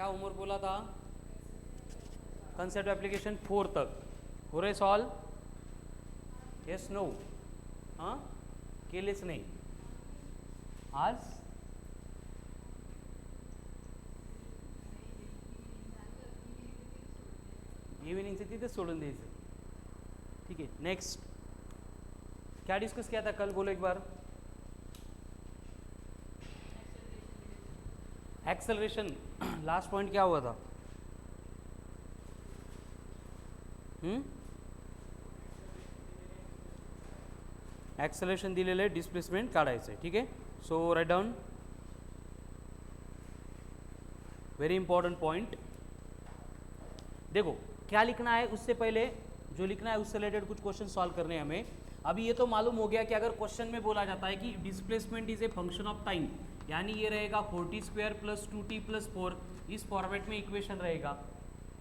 क्या होमवर्क बोला था? कंसेप्ट एप्लीकेशन 4 तक हो रहे सॉल्व? Yes no? हाँ, केलेच नाही आज. इव्हिनिंगचे तिथेच सोडून द्यायचं. ठीक आहे, नेक्स्ट. क्या डिस्कस किया था कल, बोलो एक बार. एक्सेलरेशन. लास्ट पॉइंट क्या हुआ था? एक्सेलरेशन दिलेलं आहे, डिस्प्लेसमेंट काढायचं आहे. ठीक आहे, so right down. Very important point. देखो क्या लिखना है, उससे पहले जो लिखना है उससे रिलेटेड कुछ क्वेश्चन सॉल्व करने हैं हमें. अभी ये तो मालूम हो गया कि अगर क्वेश्चन में बोला जाता है कि displacement is a function of time, यानी ये रहेगा 40² + 2t + 4, इस फॉर्मेट में इक्वेशन रहेगा.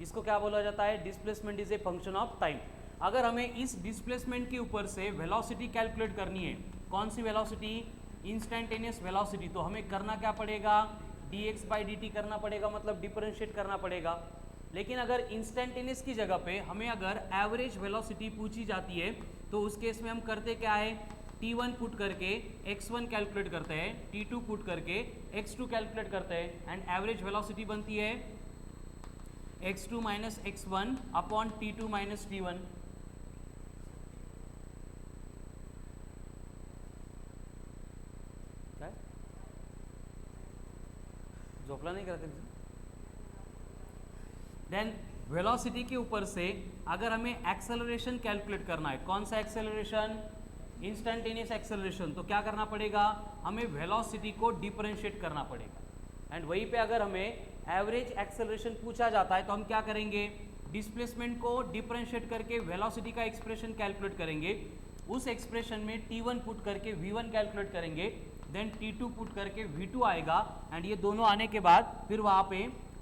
इसको क्या बोला जाता है? Displacement is a function of time. अगर हमें इस डिस्प्लेसमेंट के ऊपर से वेलोसिटी कैलकुलेट करनी है, कौन सी वेलोसिटी? Instantaneous velocity. तो हमें करना क्या पड़ेगा? dx/dt करना पड़ेगा, मतलब डिफरेंशिएट करना पड़ेगा. लेकिन अगर इंस्टेंटेनियस की जगह पे हमें अगर एवरेज वेलोसिटी पूछी जाती है तो उस केस में हम करते क्या है? t1 पुट करके x1 कैलकुलेट करते हैं, t2 पुट करके x2 कैलकुलेट करते हैं, एंड एवरेज वेलोसिटी बनती है x2 - x1 upon t2 - t1. काय झोपला नहीं करते? देन वेलोसिटी के ऊपर से अगर हमें एक्सेलरेशन कैलकुलेट करना है, कौन सा एक्सेलरेशन? Instantaneous acceleration. तो क्या करना पड़ेगा? हमें वेलोसिटी को डिफरेंशिएट करना पड़ेगा. एंड वहीं पे अगर हमें एवरेज एक्सेलरेशन पूछा जाता है तो हम क्या करेंगे? डिस्प्लेसमेंट को डिफरेंशिएट करके वेलोसिटी का एक्सप्रेशन कैलकुलेट करेंगे. उस एक्सप्रेशन में t1 पुट करके v1 कैलकुलेट करेंगे, देन t2 पुट करके v2 आएगा, एंड ये दोनों आने के बाद फिर वहाँ पे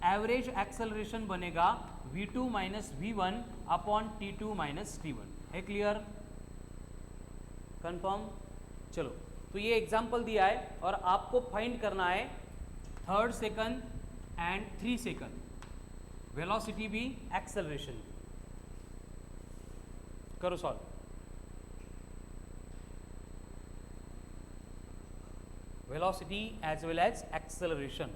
एवरेज एक्सेलरेशन बनेगा v2 - v1 upon t2 - t1. है क्लियर? कंफर्म? चलो, तो ये एग्जाम्पल दिया है और आपको फाइंड करना है 3rd second and 3 second, velocity भी एक्सेलरेशन भी. करो solve. Velocity as well as acceleration.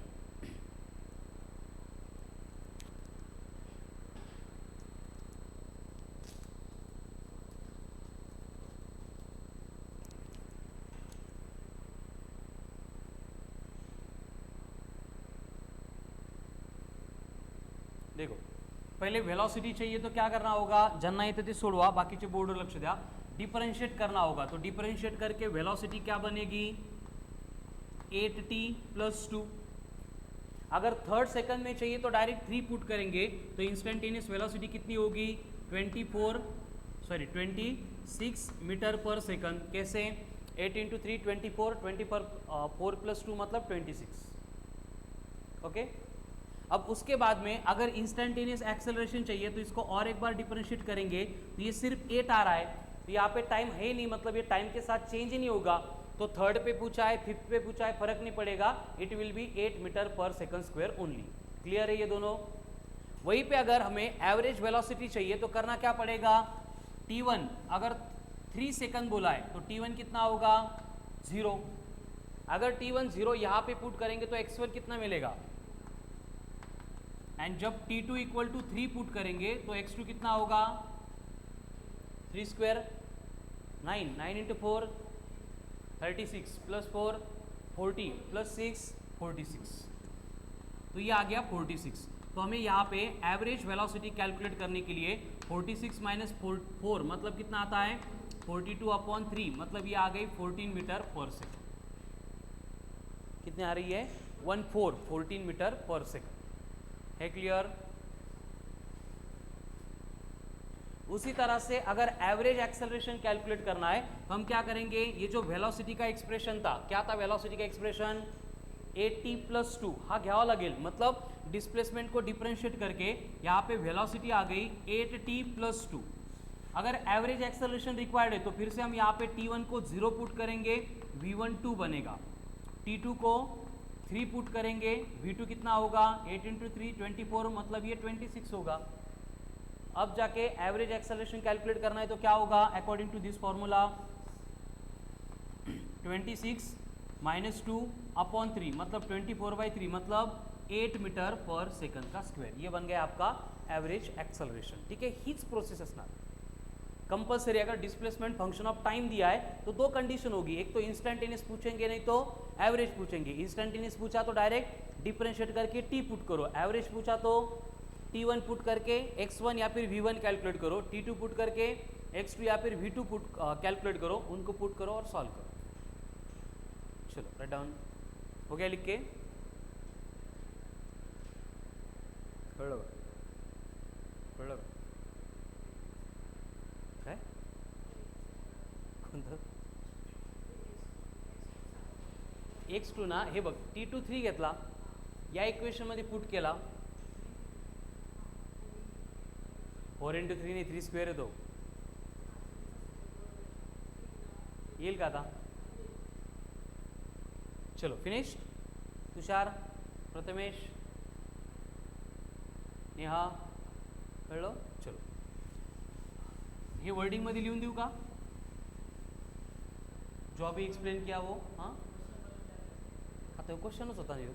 देखो, पहले वेलोसिटी चाहिए तो क्या करना होगा? ज्यांना येते ते सोडवा, बाकीचे बोर्डवर लक्ष द्या. डिफरेंशिएट करना होगा, तो डिफरेंशिएट करके वेलोसिटी क्या बनेगी? 8t + 2. अगर 3rd सेकंड में चाहिए तो डायरेक्ट 3 पुट करेंगे, तो इंस्टेंटेनियस वेलोसिटी कितनी होगी? 26 मीटर पर सेकंड. कैसे? 8 × 3 24, 24 + 2 मतलब 26. ओके. अब उसके बाद में अगर इंस्टेंटेनियस एक्सेलरेशन चाहिए तो इसको और एक बार डिफरेंशिएट करेंगे, तो ये सिर्फ 8 आ रहा है, तो यहाँ पे टाइम है नहीं, मतलब ये टाइम के साथ चेंज ही नहीं होगा. तो 3rd पे पूछा है, 5th पे पूछा है, फर्क नहीं पड़ेगा, इट विल बी 8 मीटर पर सेकंड स्क्वायर ओनली. क्लियर है ये दोनों? वहीं पे अगर हमें एवरेज वेलोसिटी चाहिए तो करना क्या पड़ेगा? t1 अगर 3 सेकंड बोला है तो t1 कितना होगा? 0. अगर t1 0 यहाँ पे पुट करेंगे तो x1 कितना मिलेगा? एंड जब t2 = 3 पुट करेंगे तो x2 कितना होगा? 3² 9 9 × 4 36 + 4 40 + 6 46. तो ये आ गया 46. तो हमें यहाँ पे एवरेज वेलोसिटी कैलकुलेट करने के लिए 46 - 4 मतलब कितना आता है? 42/3, मतलब ये आ गई 14 मीटर पर सेकंड. कितने आ रही है? 14 मीटर पर सेकंड. है क्लियर? उसी तरह से अगर एवरेज एक्सेलरेशन कैलकुलेट करना है तो हम क्या करेंगे? ये जो वेलोसिटी का एक्सप्रेशन था, क्या था वेलोसिटी का एक्सप्रेशन? 8t + 2 हा घ्यावा लागेल, मतलब डिस्प्लेसमेंट को डिफरेंशिएट करके यहाँ पे वेलोसिटी आ गई 8t + 2. अगर एवरेज एक्सेलरेशन रिक्वायर्ड है तो फिर से हम यहाँ पे t1 को 0 पुट करेंगे, v1 2 बनेगा, t2 को 3 पुट करेंगे, V2 कितना होगा 8 इंटू 3 24, मतलब ये 26 होगा। अब जाके एवरेज एक्सेलरेशन कैलकुलेट करना है तो क्या होगा, according to this formula 26 minus 2 upon 3 मतलब 24/3 मतलब 8 मीटर पर सेकंड का स्क्वेअर। ये बन गया आपका एवरेज एक्सेलरेशन। ठीक है, हीच प्रोसेस असणार कंपल्सरी। अगर डिस्प्लेसमेंट फंक्शन ऑफ टाइम दिया है तो दो कंडीशन होगी, एक तो इंस्टेंटेनियस पूछेंगे नहीं तो एवरेज पूछेंगे। इंस्टेंटेनियस पूछा तो डायरेक्ट डिफरेंशिएट करके टी पुट करो, एवरेज पूछा तो T1 पुट करके x1 या फिर V1 कैलकुलेट करो, T2 पुट करके x2 या फिर V2 पुट कैलकुलेट करो, उनको पुट करो और सॉल्व करो। चलो राइट डाउन हो गया लिख के, कळलं काय कोणतं x2 ना, हे बघ T2 3 घेतला, या इक्वेशन मध्ये पुट केला, 4 इंटू 3 नहीं 3 स्क्वेअर येतो, येईल का आता? चलो फिनिश। तुषार, प्रथमेश, नेहा, कळलं? चलो हे वर्डिंग मध्ये लिहून देऊ का, जो अभी एक्सप्लेन किया वो? हाँ आता क्वेश्चनच होता नाही,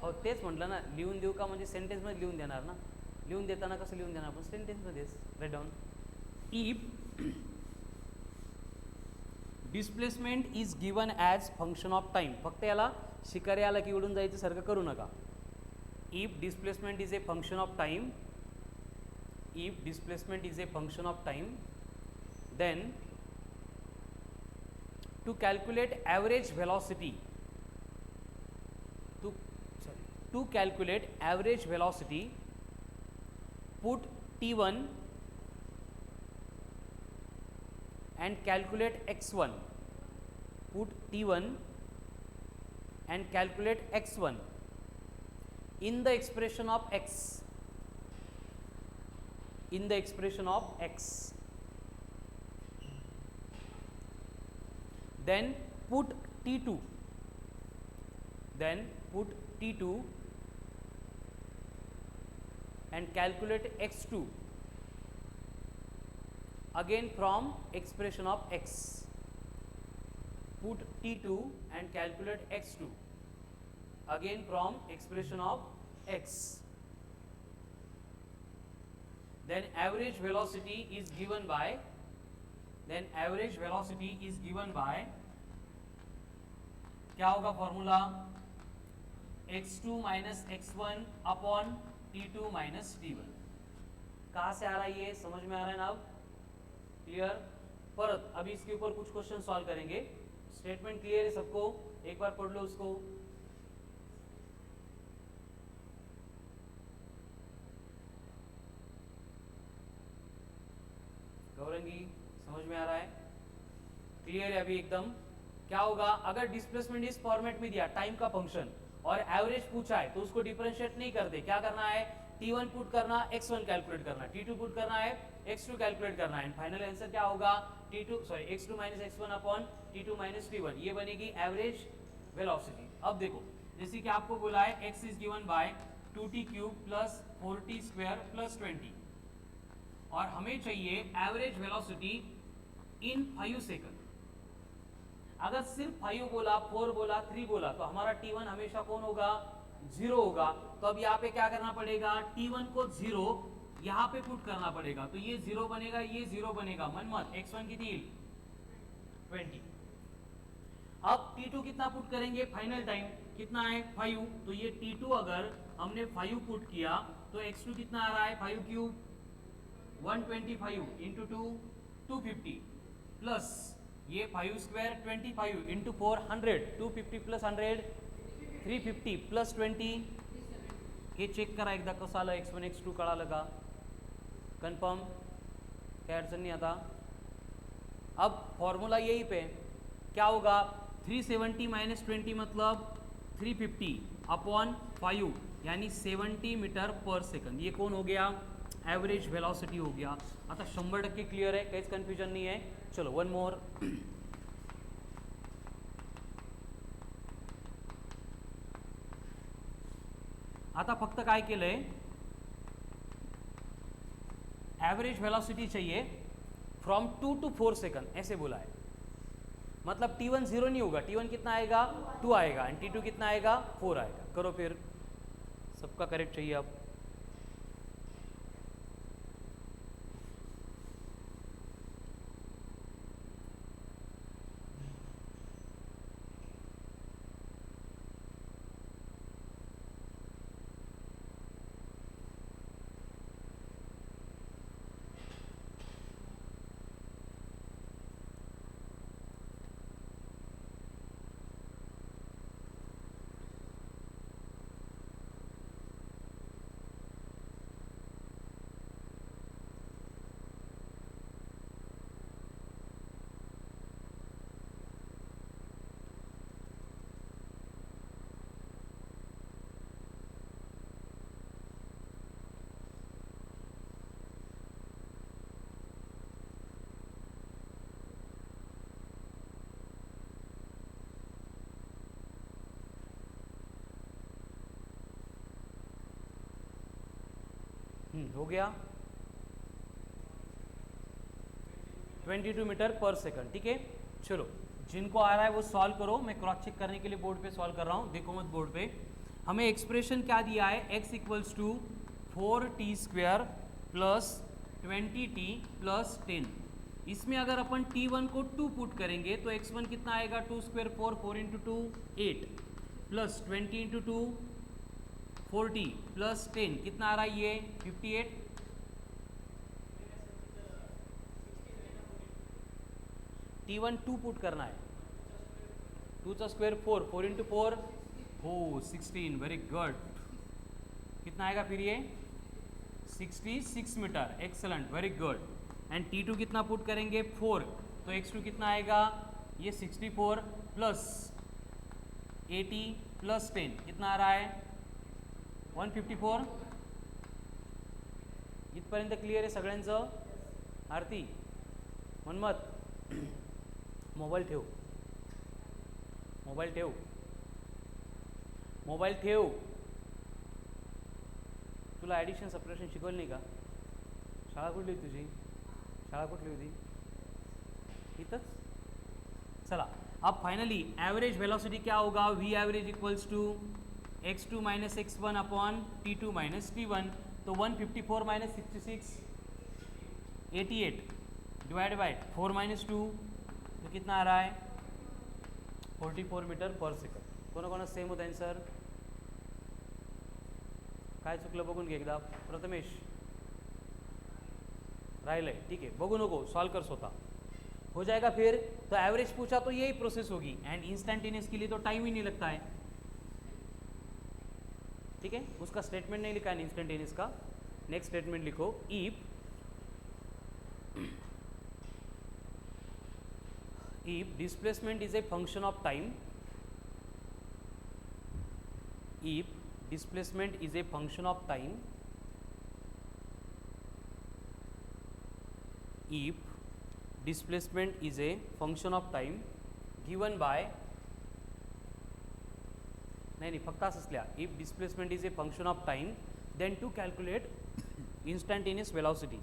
हो तेच म्हटलं ना, लिहून देऊ का म्हणजे सेंटेन्समध्ये लिहून देणार ना, लिहून देताना कसं लिहून देणार आपण, सेंटेन्समध्येच। Right down, if displacement is given as function of time, फक्त याला शिकारी आला की उडून जायचं सारखं करू नका। If displacement is a function of time, if displacement is a function of time, then to calculate average velocity, to calculate average velocity, put T1 and calculate x1, put T1 and calculate x1 in the expression of x, in the expression of x, then put T2, then put T2 and calculate x2 again from expression of x, put T2 and calculate x2 again from expression of x, then average velocity is given by, then average velocity is given by, क्या होगा formula, x2 minus x1 upon T2 minus T1। कहाँ से आ रहा है ये, समझ में आ रहा है ना? अब क्लियर? परत अभी इसके ऊपर कुछ क्वेश्चन सॉल्व करेंगे। स्टेटमेंट क्लियर है सबको? एक बार पढ़ लो उसको। गौरंगी समझ में आ रहा है? क्लियर है अभी एकदम? क्या होगा अगर डिस्प्लेसमेंट इस फॉर्मेट में दिया टाइम का फंक्शन और एवरेज पूछा है तो उसको डिफरेंशिएट नहीं करते, क्या करना है, T1 पुट करना, x1 कैलकुलेट करना, T2 पुट करना है, x2 कैलकुलेट करना है, फाइनल आंसर क्या होगा, x2 minus x1 upon T2 minus T1, ये बनेगी एवरेज वेलोसिटी। अब देखो जैसे कि आपको बोला है x is given by 2t cube plus 4t square plus 20 और हमें चाहिए एवरेज वेलोसिटी इन 5 सेकंड। अगर सिर्फ 5 बोला, 4 बोला, 3 बोला तो हमारा T1 हमेशा कौन होगा, 0 होगा। तो अब यहाँ पे क्या करना पड़ेगा, T1 को 0 यहाँ पे पुट करना पड़ेगा, तो ये 0 बनेगा, ये 0 बनेगा, मन मत। x1 की थी 20। अब T2 कितना पुट करेंगे, फाइनल टाइम कितना है 5, तो ये T2 अगर हमने 5 पुट किया तो x2 कितना आ रहा है, 5 क्यूब 125 इंटू 2 250 प्लस ये 5 स्क्वायर 25 इंटू 4 100, 250 प्लस 100 350 प्लस 20, हे चेक करा एकदा कसं आलं, x1 x2 कळालं का, कन्फर्म, काय अडचण नहीं आता। अब फॉर्मूला यही पे क्या होगा, 370 माइनस 20 मतलब 350 अपॉन 5 यानी 70 मीटर पर सेकंड, ये कौन हो गया, एवरेज वेलोसिटी हो गया। आता 100% क्लियर है, काहीच कन्फ्युजन नहीं है। चलो वन मोर, आता फक्त काय केलंय, एवरेज वेलोसिटी चाहिए फ्रॉम 2 to 4 सेकंड, ऐसे बोला है। मतलब T1 0 नहीं होगा, T1 कितना आएगा 2 आएगा, एंड T2 कितना आएगा 4 आएगा। करो फिर, सबका करेक्ट चाहिए अब। हो गया 22 मीटर पर सेकंड, ठीक है। चलो, जिनको आ रहा है वो सॉल्व करो, मैं क्रॉस चेक करने के लिए बोर्ड पे सॉल्व कर रहा हूँ। देखो मत बोर्ड पे, हमें एक्सप्रेशन क्या दिया है, x equals to 4t² plus 20t plus 10। इसमें अगर अपन t1 को 2 पुट करेंगे तो x1 कितना आएगा, 2 square 4, 4 into 2 8 plus 20 into 2 40 plus 10 कितना आ रहा है, ये 58। T1 2 पुट करना है, 2 का स्क्वायर 4, 4 इंटू 4 हो 16, वेरी गुड। कितना आएगा फिर ये 66 metre, excellent, very good. And T2 कितना पुट करेंगे 4, तो x2 कितना आएगा, ये 64 प्लस 80 प्लस 10 कितना आ रहा है 154। इथपर्यंत क्लिअर आहे सगळ्यांचं? आरती मनमत मोबाईल ठेव, मोबाईल ठेव, मोबाईल ठेव। तुला ॲडिशन सबट्रॅक्शन शिकवलं नाही का? शाळा कुठली होती तुझी? शाळा कुठली होती? इथंच। चला, अब फाइनली एवरेज वेलोसिटी क्या होगा, v average equals to x2 minus x1 upon t2 minus t1। तो 154 माइनस 66 88 डिवाइड बाय 4 माइनस 2, तो कितना आ रहा है 44 मीटर पर सेकंड। कोणा सेम होता आन्सर? काय चुकलं बघून घे एकदा प्रथमेश, राहिलंय ठीक है, बघू नको, सॉल्व कर स्वतः, हो जाएगा। फिर तो एवरेज पूछा तो यही प्रोसेस होगी, एंड इंस्टेंटेनियस के लिए तो टाइम ही नहीं लगता है, ठीक है। उसका स्टेटमेंट नहीं लिखा है इंस्टेंटेनियस का, नेक्स्ट स्टेटमेंट लिखो, if displacement is a function of time, if displacement is a function of time, if displacement is a function of time given by, नहीं फक्त असंच लिहा, if displacement is a function of time then to calculate instantaneous velocity,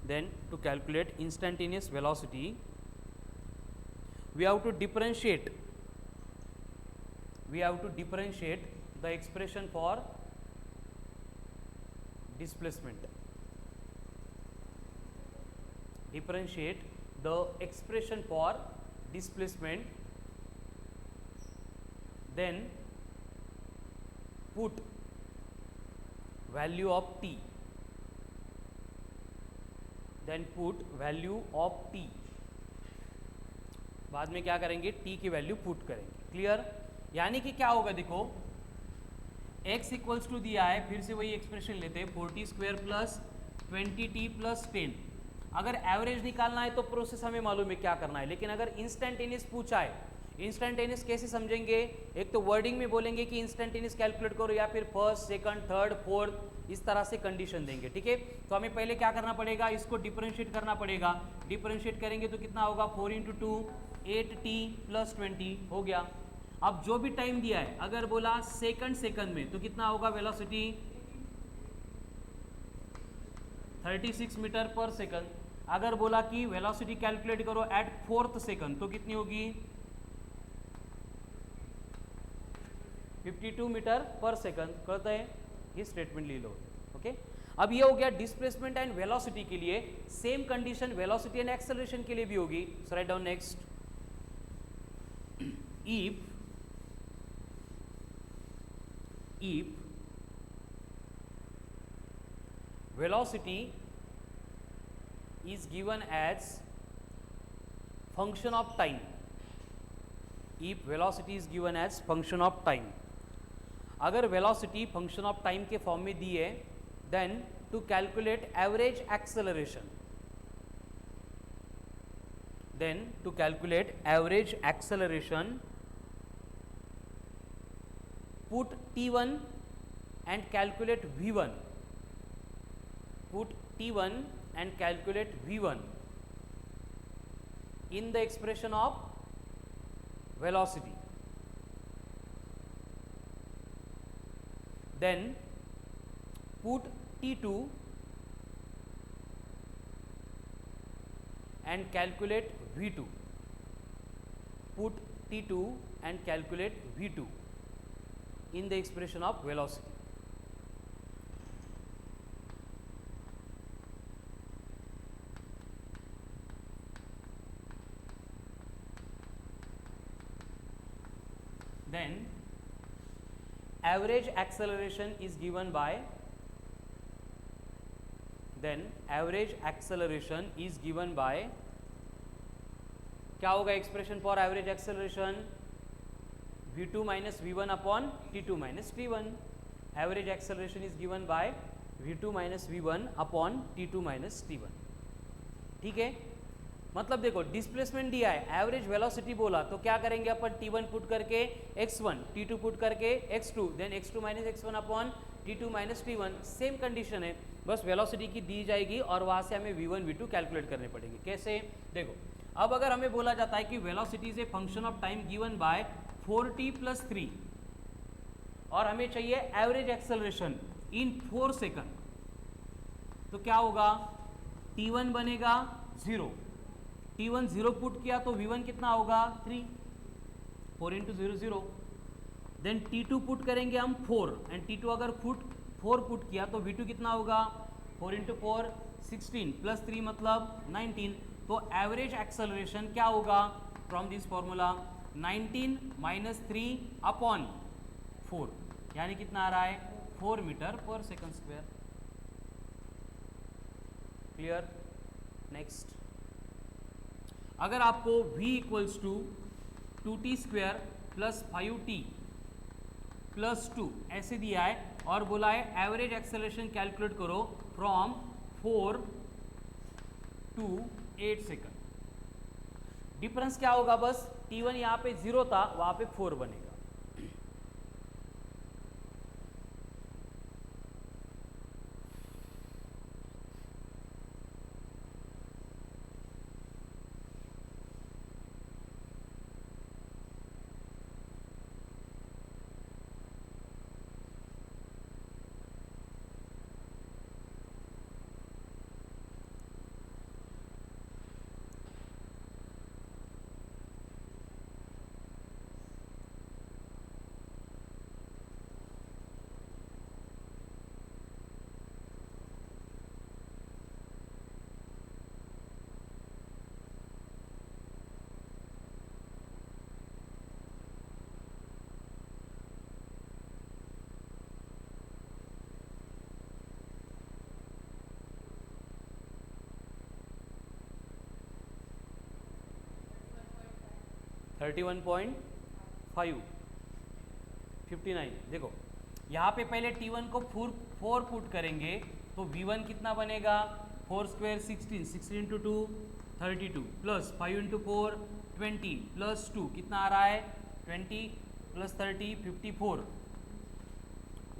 then to calculate instantaneous velocity we have to differentiate the expression for displacement, differentiate the expression for displacement, then put value of t, then put value of t, बाद में क्या करेंगे t की value put करेंगे, clear. यानी कि क्या होगा, देखो x इक्वल्स टू दिया है, फिर से वही एक्सप्रेशन लेते हैं 40 स्क्वायर प्लस 20t प्लस 10। अगर एवरेज निकालना है तो प्रोसेस हमें मालूम है क्या करना है, लेकिन अगर इंस्टेंटेनियस पूछा है, इंस्टेंटेनियस कैसे समझेंगे, एक तो वर्डिंग में बोलेंगे कि इंस्टेंटेनियस कैलकुलेट करो, या फिर फर्स्ट सेकंड थर्ड फोर्थ इस तरह से कंडीशन देंगे, ठीक है। तो हमें पहले क्या करना पड़ेगा, इसको डिफरेंशिएट करना पड़ेगा। डिफरेंशिएट करेंगे तो कितना होगा 4 इंटू 2 8t प्लस 20 हो गया। अब जो भी टाइम दिया है, अगर बोला सेकंड में तो कितना होगा वेलोसिटी 36 मीटर पर सेकंड। अगर बोला कि वेलोसिटी कैलकुलेट करो एट 4th सेकंड तो कितनी होगी 52 मीटर पर सेकंड। कहते हैं ये स्टेटमेंट ले लो। ओके, अब ये हो गया डिस्प्लेसमेंट एंड वेलोसिटी के लिए। Same condition velocity and acceleration के लिए भी होगी। So right down next, if velocity is given as function of time, if velocity is given as function of time, अगर velocity function of time के form में दी है, then to calculate average acceleration, then to calculate average acceleration put t1 and calculate v1, put t1 and calculate v1 in the expression of velocity, then put t2 and calculate v2, put t2 and calculate v2 in the expression of velocity. Then average acceleration is given by, then average acceleration is given by, क्या होगा expression for average acceleration v2 minus v1 upon t2 minus t1. Average acceleration is given by v2 minus v1 upon t2 minus t1. ठीक है, मतलब देखो displacement दिया है, average velocity बोला तो क्या करेंगे अपन t1 पुट करके x1, t2 पुट करके x2, then x2 minus x1 upon t2 minus t1. Same condition है, बस वेलोसिटी की दी जाएगी और वहाँ से हमें v1 v2 कैलकुलेट करने पड़ेंगे. कैसे देखो, अब अगर हमें बोला जाता है कि velocity is a function of time given bye 4t + 3 और हमें चाहिए एवरेज एक्सेलरेशन इन 4 सेकंड, तो क्या होगा t1 बनेगा 0, t1 0 पुट किया तो v1 कितना होगा 3, 4 × 0 0. देन t2 पुट करेंगे हम 4 एंड t2 अगर 4 पुट किया तो v2 कितना होगा 4 × 4 16 + 3 मतलब 19. तो एवरेज एक्सेलरेशन क्या होगा फ्रॉम दिस फॉर्मूला 19 - 3 अपॉन 4, यानी कितना आ रहा है 4 मीटर पर सेकंड स्क्वायर. क्लियर. नेक्स्ट, अगर आपको v = 2t² + 5t + 2 ऐसे दिया है और बोला है एवरेज एक्सेलरेशन कैलकुलेट करो फ्रॉम 4 to 8 सेकंड. डिफरेंस क्या होगा, बस t1 यहाँ पे 0 था, वहाँ पे 4 बनेगा. (31.5 59). देखो यहाँ पे पहले t1 को 4 पुट करेंगे तो v1 कितना बनेगा 4 स्क्वायर 16, 16 × 2 32 प्लस 5 × 4 20 प्लस 2 कितना आ रहा है 20 + 30 54.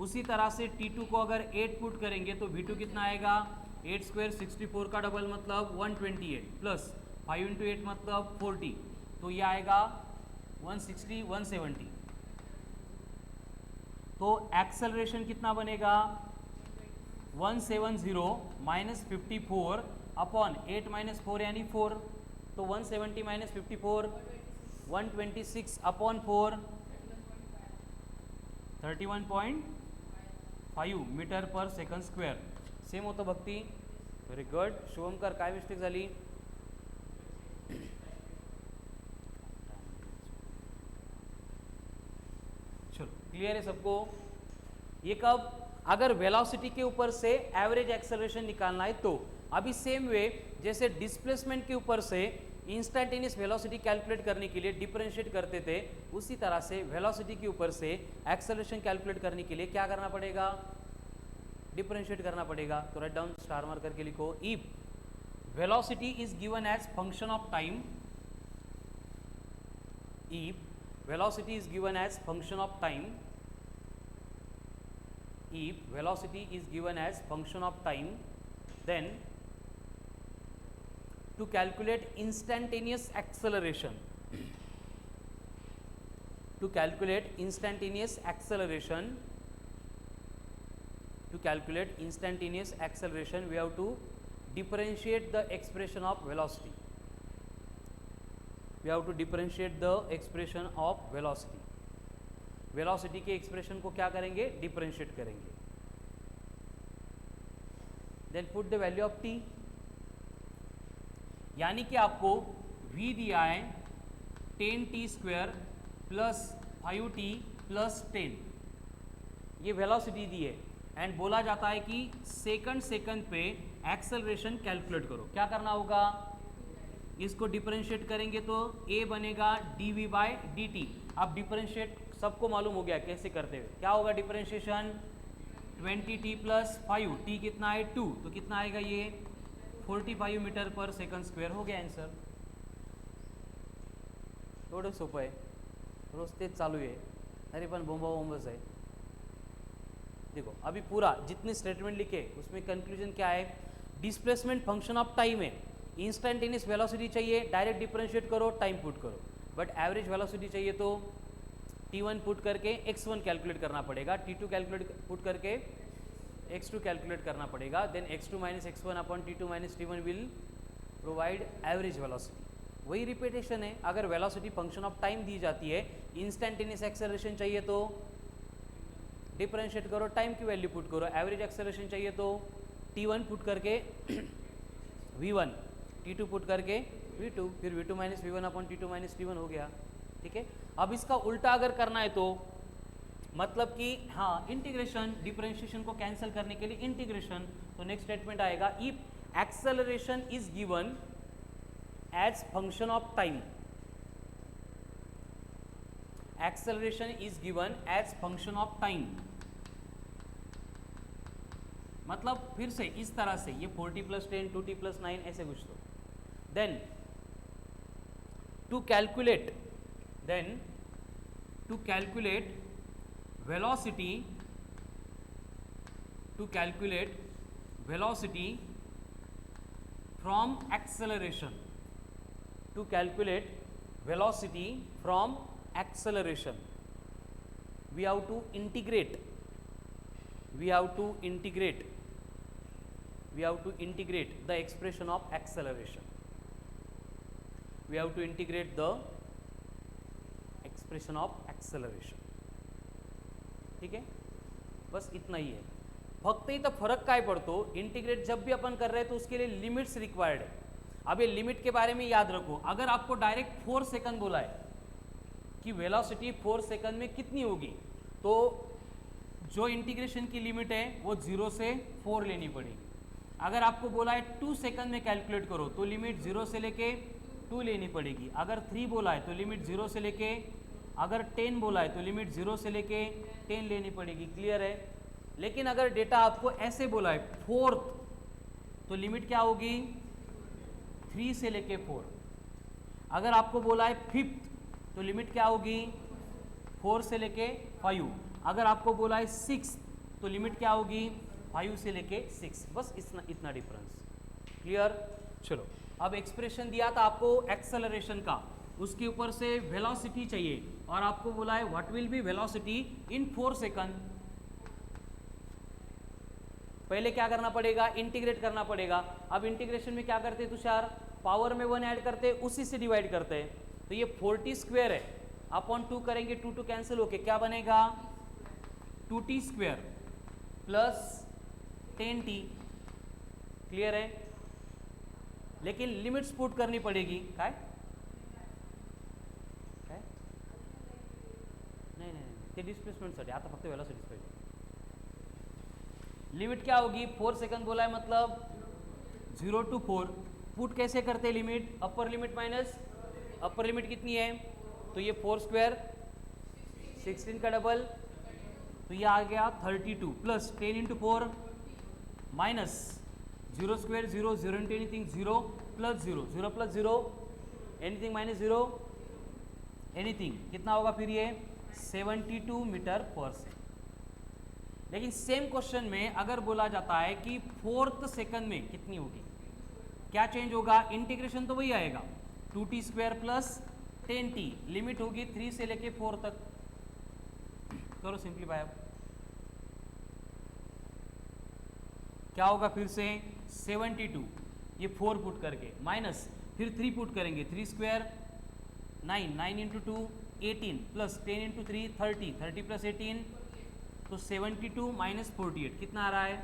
उसी तरह से t2 को अगर 8 पुट करेंगे तो v2 कितना आएगा 8 स्क्वायर 64 का डबल मतलब 128 प्लस 5 × 8 मतलब 40, तो ये आएगा 160 170. तो एक्सेलरेशन कितना बनेगा 170 माइनस 54 अपॉन 8 माइनस 4 यानी 4, तो 170 माइनस 54 126 अपॉन 4 31.5 मीटर पर सेकंड स्क्वेअर. सेम होतं भक्ती. Very good. शुभंकर काय मिस्टेक झाली? चलो क्लियर है सबको. ये कब, अगर वेलोसिटी के ऊपर से एवरेज एक्सेलरेशन निकालना है तो. अभी सेम वे जैसे डिस्प्लेसमेंट के ऊपर से इंस्टेंटेनियस वेलोसिटी कैलकुलेट करने के लिए डिफरेंशिएट करते थे, उसी तरह से वेलोसिटी के ऊपर से एक्सेलरेशन कैलकुलेट करने के लिए क्या करना पड़ेगा, डिफरेंशिएट करना पड़ेगा. तो राइट डाउन स्टार मार्क करके लिखो. If velocity is given as function of time, if velocity is given as function of time, if velocity is given as function of time, then to calculate instantaneous acceleration, to calculate instantaneous acceleration, to calculate instantaneous acceleration we have to differentiate the expression of velocity. We have to differentiate the expression of velocity. Velocity के expression को क्या करेंगे, differentiate करेंगे. Then put the value of t, यानी कि आपको v दिया है 10t² प्लस 5t प्लस 10, ये वेलोसिटी दी है एंड बोला जाता है कि सेकंड पे एक्सेलरेशन कैलकुलेट करो. क्या करना होगा, इसको डिफरेंशिएट करेंगे तो a बनेगा dv बाई dt. अब डिफरेंशिएट सबको मालूम हो गया कैसे करते हुए. क्या होगा डिफरेंशिएशन, 20t प्लस 5, t कितना है 2, तो कितना आएगा ये 45 मीटर पर सेकंड स्क्वेअर. हो गया आंसर. थोडं सोपं आहे, रोज तेच चालू आहे तरी पण बोंबाबोंबच आहे. देखो अभी पूरा जितने स्टेटमेंट लिखे उसमें कंक्लूजन क्या है, डिस्प्लेसमेंट फंक्शन ऑफ टाइम है, इंस्टेंटेनियस वेलोसिटी चाहिए डायरेक्ट डिफरेंशिएट करो, टाइम पुट करो. बट एवरेज वेलोसिटी चाहिए तो t1 पुट करके x1 कैलकुलेट करना पड़ेगा, t2 कैलकुलेट पुट करके x2 कैलकुलेट करना पड़ेगा. Then x2 minus x1 upon t2 minus t1 will provide average velocity. वही रिपीटेशन है. अगर वेलोसिटी फंक्शन ऑफ टाइम दी जाती है, इंस्टेंटेनियस एक्सेलरेशन चाहिए तो डिफरेंशिएट करो, टाइम की वैल्यू पुट करो. एवरेज एक्सेलरेशन चाहिए तो t1 पुट करके v1, t2 पुट करके v2, फिर v2 minus v1 upon t2 minus t1 हो गया. ठीक है. अब इसका उल्टा अगर करना है तो मतलब कि हाँ इंटीग्रेशन, डिफरेंशिएशन को कैंसिल करने के लिए इंटीग्रेशन. तो नेक्स्ट स्टेटमेंट आएगा, if acceleration is given as function of time, acceleration is given as function of time, मतलब फिर से इस तरह से ये 40 प्लस 10 2t प्लस 9 ऐसे कुछ. तो then to calculate velocity, to calculate velocity from acceleration, to calculate velocity from acceleration we have to integrate the expression of acceleration. We have to integrate the expression of acceleration. ठीक है, बस इतना ही है. फक्त इथं फरक काय पडतो, इंटीग्रेट जब भी अपन कर रहे हैं तो उसके लिए लिमिट्स रिक्वायर्ड है. अब ये लिमिट के बारे में याद रखो. अगर आपको डायरेक्ट 4 सेकंड बोला है कि वेलोसिटी 4 सेकंड में कितनी होगी, तो जो इंटीग्रेशन की लिमिट है वो 0 से 4 लेनी पड़ेगी. अगर आपको बोला है 2 सेकंड में कैलकुलेट करो तो लिमिट 0 से लेके 2 लेनी पड़ेगी. अगर 3 बोला है तो लिमिट 0 से लेके, अगर 10 बोला है तो लिमिट 0 से लेके 10 लेनी पड़ेगी. क्लियर है. लेकिन अगर डेटा आपको ऐसे बोला है 4th, तो लिमिट क्या होगी 3 से लेके 4. अगर आपको बोला है 5th, तो लिमिट क्या होगी 4 से लेके 5. अगर आपको बोला है 6th, तो लिमिट क्या होगी 5 से लेके 6. बस इतना डिफरेंस. क्लियर. चलो अब एक्सप्रेशन दिया था आपको एक्सेलरेशन का, उसके ऊपर से वेलोसिटी चाहिए और आपको बोला है what will be velocity in 4 second. पहले क्या करना पड़ेगा, इंटीग्रेट करना पड़ेगा। अब इंटीग्रेशन में क्या करते हैं तुषार, पावर में 1 ऐड करते हैं, उसी से डिवाइड करते हैं। तो ये 40 स्क्वायर है, अपॉन 2 करेंगे, 2 2 कैंसिल होके क्या बनेगा 2t square plus 10t। Clear है? लेकिन लिमिट्स पुट करनी पड़ेगी। काय काय नाही नाही ते डिस्प्लेसमेंटसाठी, आता फक्त वेलोसिटीच पाहिजे। लिमिट क्या होगी, 4 सेकंड बोला है, मतलब 0 to 4। पुट कैसे करते हैं limit, upper limit minus upper limit कितनी है, तो ये 4 स्क्वायर 16 का डबल, तो ये आ गया 32 plus 10 into 4 minus 0 square 0 0 into anything 0 plus 0 0 plus 0 anything minus 0 anything, कितना होगा फिर ये 72 मीटर पर सेकंड। लेकिन सेम क्वेश्चन में अगर बोला जाता है कि 4th सेकंड में कितनी होगी, क्या चेंज होगा, इंटीग्रेशन तो वही आएगा 2t square plus 10t, limit होगी 3 से लेके 4 तक। करो सिंप्लीफाई। अब क्या होगा फिर से 72, ये 4 पुट करके माइनस फिर 3 पुट करेंगे, 3 square 9 9 into 2 18 plus 10 into 3 30 30 plus 18, तो 72 माइनस 48 कितना आ रहा है,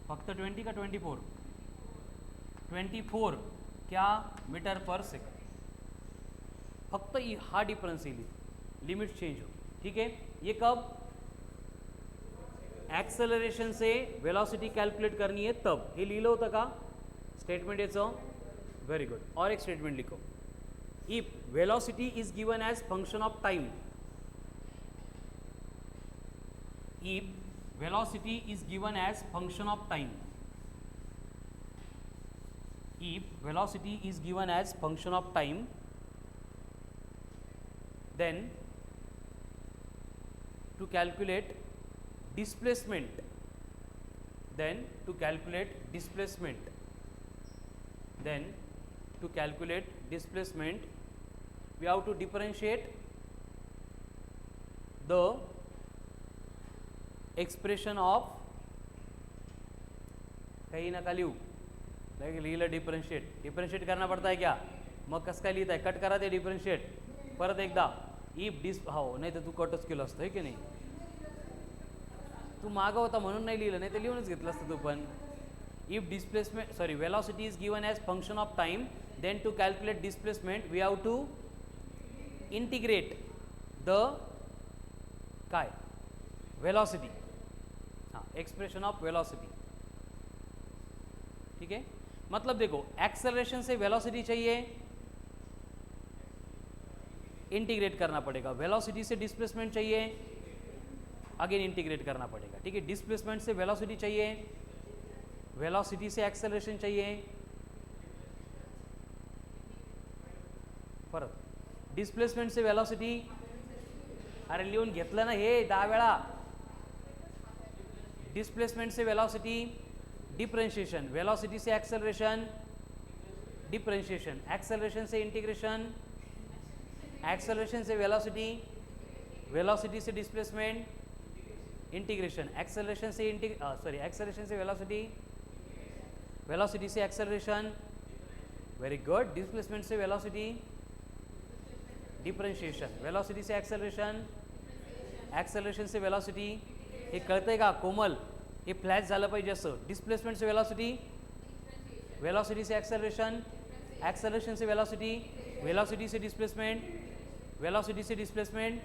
फक्त 20 का 24 क्या मीटर पर सेकंड। फक्त हा डिफरन्स येईल, लिमिट चेंज हो। ठीक है, ये कब, ॲक्सेलरेशन से वेलोसिटी कॅल्क्युलेट करनी है तब। हे लिहिलं होतं का स्टेटमेंट याचं, व्हेरी गुड। और एक स्टेटमेंट लिखो, if velocity is given as function of time, इफ velocity is given as function of time, if velocity is given as function of time, then to calculate displacement, then to calculate displacement, then to calculate displacement we have to differentiate the expression of, काही नका लिहू, लिहिलं differentiate, differentiate करना पड़ता है क्या, मग कसं काय लिहित आहे, कट करा ते डिफरन्शिएट परत एकदा, इफ हो, नाही तर तू कटच केलं असतं, की नाही, तू मागं होता म्हणून नाही लिहिलं, नाही तर लिहूनच घेतलं असतं तू पण। If displacement sorry velocity is given as function of time, then to calculate displacement we have to integrate the काय वेलोसिटी, हाँ एक्सप्रेशन ऑफ वेलोसिटी। ठीक है, मतलब देखो एक्सेलरेशन से वेलोसिटी चाहिए, इंटीग्रेट करना पड़ेगा, वेलोसिटी से डिस्प्लेसमेंट चाहिए, अगेन इंटीग्रेट करना पड़ेगा। ठीक है, डिस्प्लेसमेंट से वेलोसिटी चाहिए, वेलोसिटी से एक्सेलरेशन चाहिए, परत डिस्प्लेसमेंट से वेलोसिटी, अरे लिहून घेतलं ना हे 10 वेळा, डिस्प्लेसमेंट से वेलोसिटी, डिफरेंशिएशन, वेलोसिटी से एक्सेलरेशन, डिफरेंशिएशन, एक्सेलरेशन से इंटीग्रेशन, एक्सेलरेशन से वेलोसिटी, वेलोसिटी से डिस्प्लेसमेंट, इंटीग्रेशन, एक्सेलरेशन से एक्सेलरेशन से वेलोसिटी, वेलोसिटी से एक्सेलरेशन, वेरी गुड, डिस्प्लेसमेंट से वेलोसिटी, डिफरेंशिएशन, वेलोसिटी से एक्सेलरेशन, एक्सेलरेशन से वेलोसिटी। हे कळतंय का कोमल, हे फ्लॅश झालं पाहिजे असं, डिस्प्लेसमेंट से वेलोसिटी, वेलोसिटी से एक्सेलरेशन, एक्सेलरेशन से वेलोसिटी, वेलोसिटी से डिस्प्लेसमेंट, वेलोसिटी से डिस्प्लेसमेंट,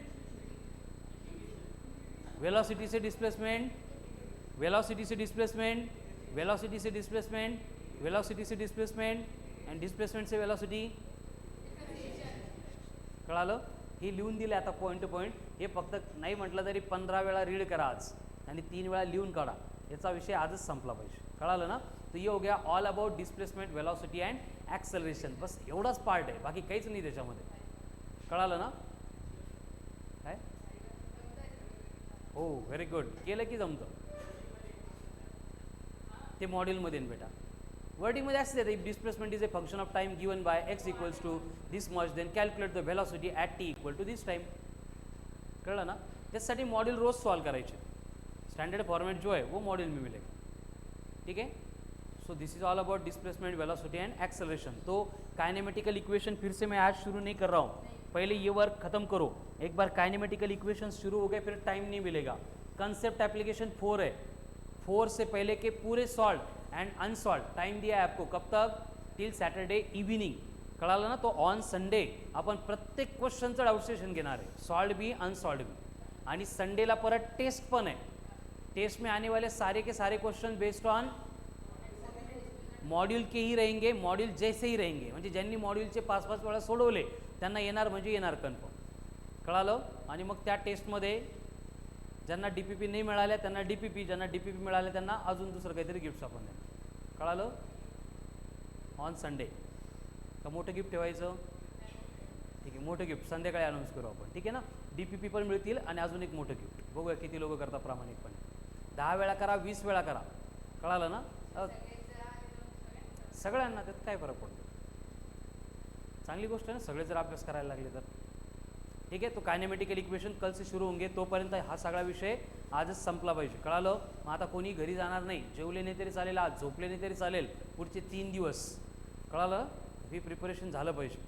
वेलोसिटी से डिस्प्लेसमेंट, वेलोसिटी से डिस्प्लेसमेंट, वेलोसिटी से डिस्प्लेसमेंट, वेलोसिटी से डिस्प्लेसमेंट एंड डिस्प्लेसमेंट से वेलोसिटी। कळालं, हे लिहून दिलं आता पॉईंट टू पॉईंट, हे फक्त नाही म्हटलं तरी 15 वेळा रीड करा आज आणि 3 वेळा लिहून काढा, याचा विषय आजच संपला पाहिजे। कळालं ना, तो ये हो गया all about displacement, velocity and acceleration, बस एवढाच पार्ट आहे, बाकी काहीच नाही त्याच्यामध्ये। कळालं ना काय, हो व्हेरी गुड, केलं की जमतं। ते मॉड्यूलमध्ये बेटा. वर्डिंगमध्ये असते if displacement is a function of time given by x equals to this much then calculate the velocity at t equal to this time. कळलं ना. त्यासाठी मॉड्यूल रोज सॉल्व करायचे. स्टैंडर्ड फॉर्मेट जो है वो मॉड्यूल में मिलेगा. ठीक है. So this is all about displacement, velocity and acceleration. तो काइनेमेटिकल इक्वेशन फिर से मैं आज शुरू नहीं कर रहा हूँ, पहले ये वर्क खत्म करो. एक बार काइनेमेटिकल इक्वेशन शुरू हो गए फिर टाइम नहीं मिलेगा. कंसेप्ट एप्लीकेशन 4 है. 4 से पहले के पूरे सॉल्व एंड अनसॉल्व टाइम दिया है आपको. कब तक? Till Saturday evening. कळालं ना. तो ऑन संडे आपण प्रत्येक क्वेश्चनचं डाउट सेशन घेणार आहे, सॉल्व भी अनसॉल्व भी. आणि संडेला परत टेस्ट पण आहे. टेस्ट में आने वाले सारे के सारे क्वेश्चन बेस्ड ऑन मॉड्यूल के ही रहेंगे, मॉड्यूल जैसे ही रहेंगे. म्हणजे ज्यांनी मॉड्यूलचे 5-5 वेळा सोडवले त्यांना येणार म्हणजे येणार कन्फर्म. कळालं. आणि मग त्या टेस्टमध्ये ज्यांना DPP नाही मिळाल्या त्यांना DPP, ज्यांना DPP मिळाले त्यांना अजून दुसरं काहीतरी गिफ्ट्स आपण देणार. कळालं. On Sunday. का मोठं गिफ्ट ठेवायचं? ठीक आहे, मोठं गिफ्ट संध्याकाळी अनाऊन्स करू आपण. ठीक आहे ना. DPP पण मिळतील आणि अजून एक मोठं गिफ्ट. बघूया किती लोक करतात प्रामाणिकपणे. 10 वेळा करा, 20 वेळा करा. कळालं ना. सगळ्यांना त्यात काय फरक पडतो. चांगली गोष्ट आहे ना सगळे जर अभ्यास करायला लागले तर. ठीक आहे. तो कायनेमेटिकल इक्वेशन कल से शुरू होंगे. तोपर्यंत हा सगळा विषय आजच संपला पाहिजे. कळालं. मग आता कोणी घरी जाणार नाही, जेवले नाही तरी चालेल, आज झोपले नाही तरी चालेल, पुढचे 3 दिवस. कळालं. ही प्रिपरेशन झालं पाहिजे.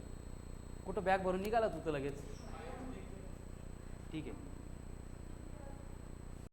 कुठं बॅग भरून निघाला तू तर लगेच. ठीक आहे.